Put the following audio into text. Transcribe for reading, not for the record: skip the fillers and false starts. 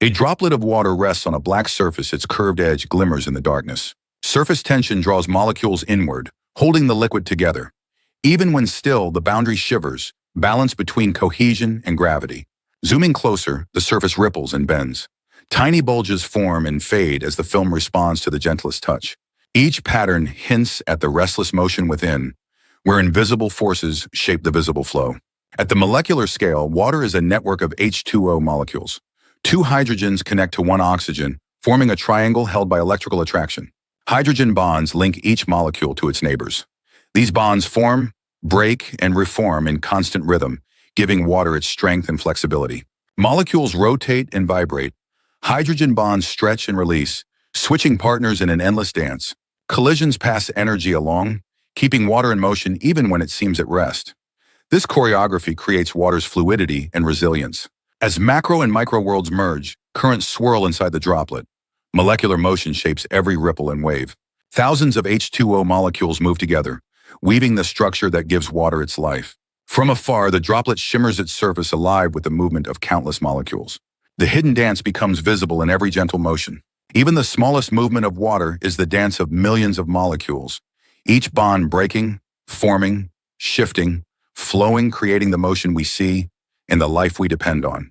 A droplet of water rests on a black surface, its curved edge glimmers in the darkness. Surface tension draws molecules inward, holding the liquid together. Even when still, the boundary shivers, balanced between cohesion and gravity. Zooming closer, the surface ripples and bends. Tiny bulges form and fade as the film responds to the gentlest touch. Each pattern hints at the restless motion within, where invisible forces shape the visible flow. At the molecular scale, water is a network of H₂O molecules. Two hydrogens connect to one oxygen, forming a triangle held by electrical attraction. Hydrogen bonds link each molecule to its neighbors. These bonds form, break, and reform in constant rhythm, giving water its strength and flexibility. Molecules rotate and vibrate. Hydrogen bonds stretch and release, switching partners in an endless dance. Collisions pass energy along, keeping water in motion even when it seems at rest. This choreography creates water's fluidity and resilience. As macro and micro worlds merge, currents swirl inside the droplet. Molecular motion shapes every ripple and wave. Thousands of H₂O molecules move together, weaving the structure that gives water its life. From afar, the droplet shimmers its surface alive with the movement of countless molecules. The hidden dance becomes visible in every gentle motion. Even the smallest movement of water is the dance of millions of molecules, each bond breaking, forming, shifting, flowing, creating the motion we see and the life we depend on.